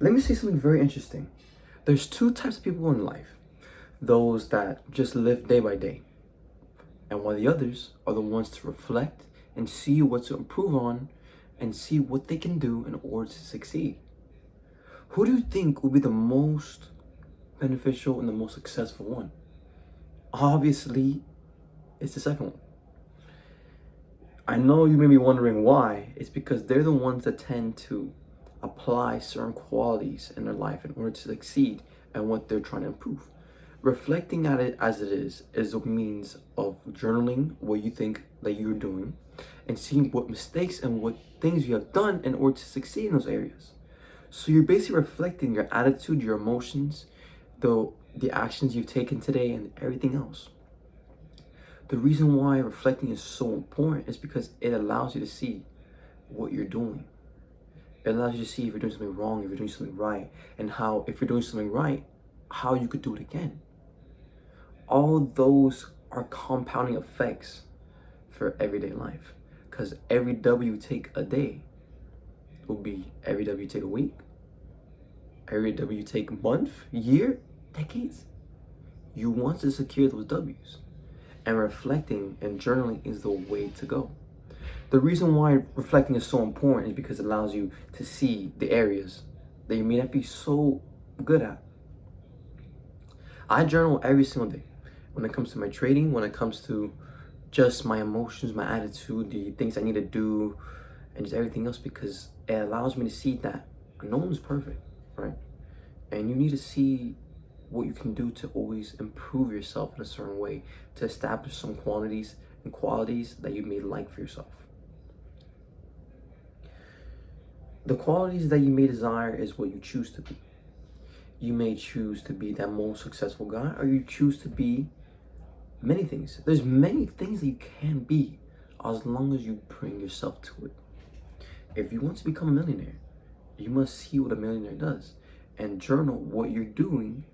Let me say something very interesting. There's two types of people in life: those that just live day by day, and while the others are the ones to reflect and see what to improve on and see what they can do in order to succeed. Who do you think will be the most beneficial and the most successful one? Obviously, it's the second one. I know you may be wondering why. It's because they're the ones that tend to apply certain qualities in their life in order to succeed and what they're trying to improve. Reflecting at it as it is a means of journaling what you think that you're doing and seeing what mistakes and what things you have done in order to succeed in those areas. So you're basically reflecting your attitude, your emotions, the actions you've taken today, and everything else. The reason why reflecting is so important is because it allows you to see what you're doing. It allows you to see if you're doing something wrong, if you're doing something right, and how, if you're doing something right, how you could do it again. All those are compounding effects for everyday life. Because every W you take a day will be every W you take a week, every W you take a month, year, decades. You want to secure those W's. And reflecting and journaling is the way to go. The reason why reflecting is so important is because it allows you to see the areas that you may not be so good at. I journal every single day when it comes to my trading, when it comes to just my emotions, my attitude, the things I need to do, and just everything else, because it allows me to see that no one's perfect, right? And you need to see what you can do to always improve yourself in a certain way, to establish some quantities and qualities that you may like for yourself. The qualities that you may desire is what you choose to be. You may choose to be that most successful guy, or you choose to be many things. There's many things that you can be as long as you bring yourself to it. If you want to become a millionaire, you must see what a millionaire does and journal what you're doing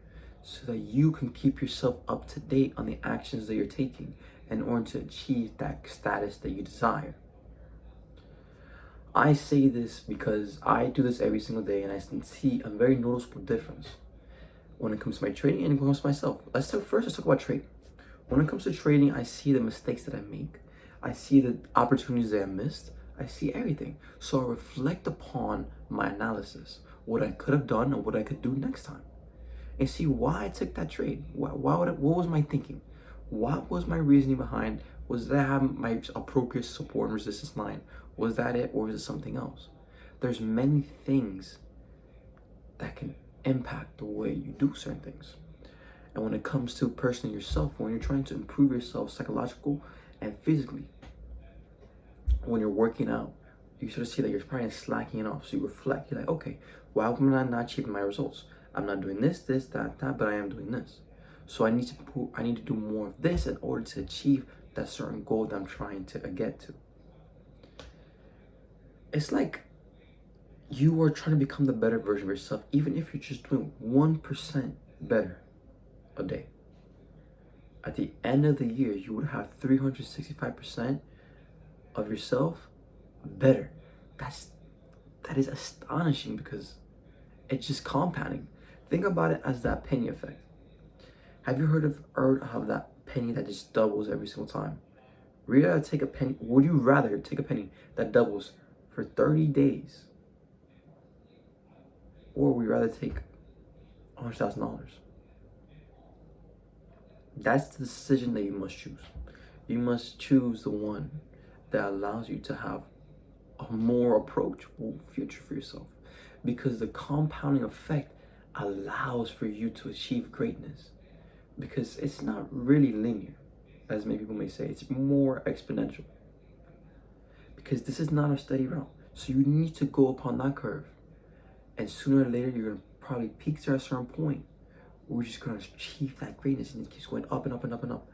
so that you can keep yourself up to date on the actions that you're taking in order to achieve that status that you desire. I say this because I do this every single day and I can see a very noticeable difference when it comes to my trading and when it comes to myself. Let's talk about trading. When it comes to trading, I see the mistakes that I make. I see the opportunities that I missed. I see everything. So I reflect upon my analysis, what I could have done and what I could do next time, and see why I took that trade. What was my thinking? What was my reasoning behind? Was that my appropriate support and resistance line? Was that it, or was it something else? There's many things that can impact the way you do certain things. And when it comes to personally yourself, when you're trying to improve yourself psychological and physically, when you're working out, you sort of see that you're probably slacking off. So you reflect. You're like, okay, why am I not achieving my results? I'm not doing this, that, but I am doing this. So I need to do more of this in order to achieve that certain goal that I'm trying to get to. It's like you are trying to become the better version of yourself, even if you're just doing 1% better a day. At the end of the year, you would have 365% of yourself better. That is astonishing because it's just compounding. Think about it as that penny effect. Have you heard of that penny that just doubles every single time? Would you rather take a penny that doubles for 30 days? Or would you rather take $100,000? That's the decision that you must choose. You must choose the one that allows you to have a more approachable future for yourself, because the compounding effect allows for you to achieve greatness, because it's not really linear, as many people may say. It's more exponential, because this is not a steady route. So you need to go upon that curve, and sooner or later you're going to probably peak to a certain point. We're just going to achieve that greatness, and it keeps going up and up and up and up.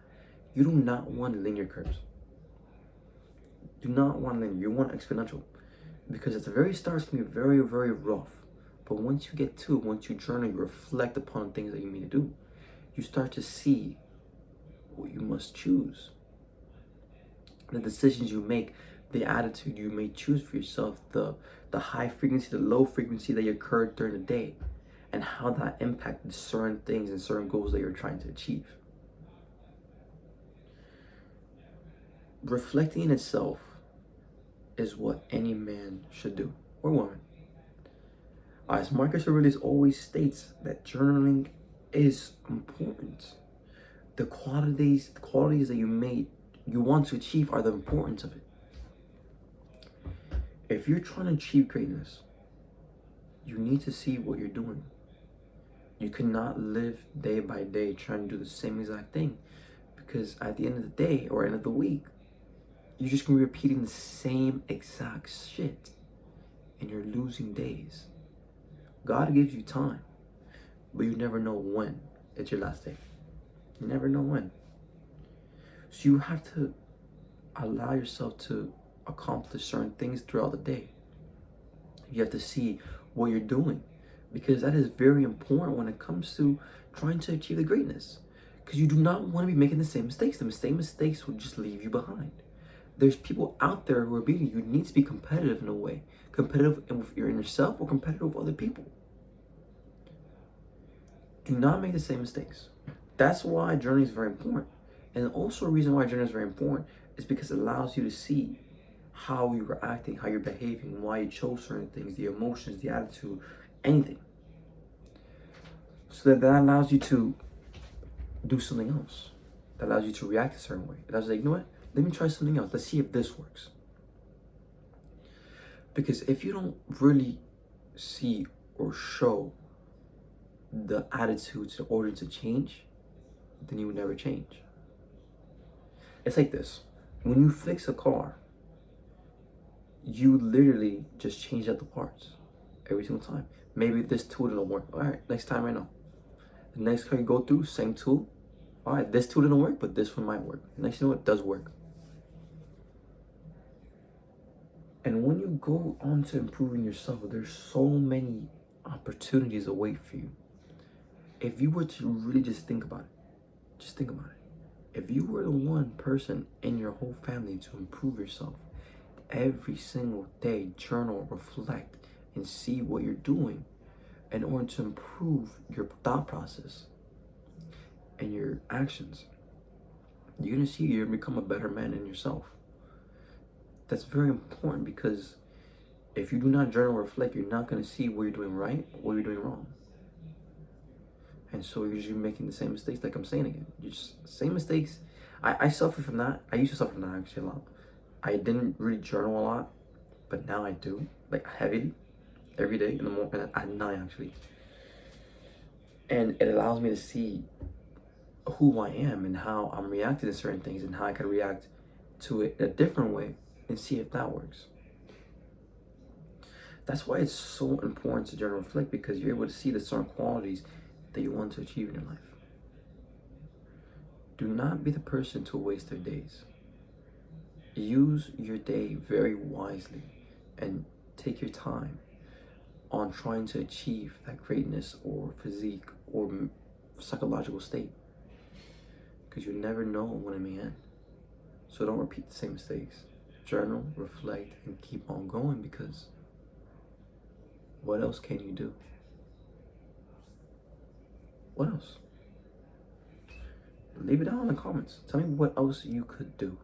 You do not want linear curves. Do not want linear. You want exponential, because at the very start it's going to be very, very rough. But once you get to it, once you journal, you reflect upon the things that you need to do, you start to see what you must choose. The decisions you make the attitude you may choose for yourself, the high frequency, the low frequency that occurred during the day, and how that impacted certain things and certain goals that you're trying to achieve. Reflecting in itself is what any man should do, or woman. As Marcus Aurelius always states, that journaling is important. The qualities that you want to achieve are the importance of it. If you're trying to achieve greatness, you need to see what you're doing. You cannot live day by day trying to do the same exact thing, because at the end of the day or end of the week, you're just gonna be repeating the same exact shit, and you're losing days. God gives you time, but you never know when it's your last day. You never know when. So you have to allow yourself to accomplish certain things throughout the day. You have to see what you're doing, because that is very important when it comes to trying to achieve the greatness. Because you do not want to be making the same mistakes. The same mistakes will just leave you behind. There's people out there who are beating you. You need to be competitive in a way. Competitive with your inner self or competitive with other people. Do not make the same mistakes. That's why journaling is very important. And also a reason why journaling is very important is because it allows you to see how you're acting, how you're behaving, why you chose certain things, the emotions, the attitude, anything. So that allows you to do something else. That allows you to react a certain way. It allows you to, you know what? Let me try something else. Let's see if this works. Because if you don't really see or show the attitudes in order to change, then you would never change. It's like this. When you fix a car, you literally just change out the parts every single time. Maybe this tool didn't work. All right, next time I know. The next car you go through, same tool. All right, this tool didn't work, but this one might work. Next, you know what? It does work. And when you go on to improving yourself, there's so many opportunities await for you. If you were to really just think about it, just think about it. If you were the one person in your whole family to improve yourself, every single day, journal, reflect, and see what you're doing in order to improve your thought process and your actions, you're gonna see you're gonna become a better man in yourself. That's very important, because if you do not journal or reflect, you're not gonna see what you're doing right or what you're doing wrong. And so you're just making the same mistakes, like I'm saying again. You just same mistakes. I suffer from that. I used to suffer from that actually a lot. I didn't really journal a lot, but now I do, like heavily, every day in the morning, at night actually. And it allows me to see who I am and how I'm reacting to certain things and how I can react to it in a different way and see if that works. That's why it's so important to journal and reflect, because you're able to see the certain qualities that you want to achieve in your life. Do not be the person to waste their days. Use your day very wisely and take your time on trying to achieve that greatness or physique or psychological state, because you never know when it may end. So don't repeat the same mistakes. Journal, reflect, and keep on going, because what else can you do? What else? Leave it down in the comments. Tell me what else you could do.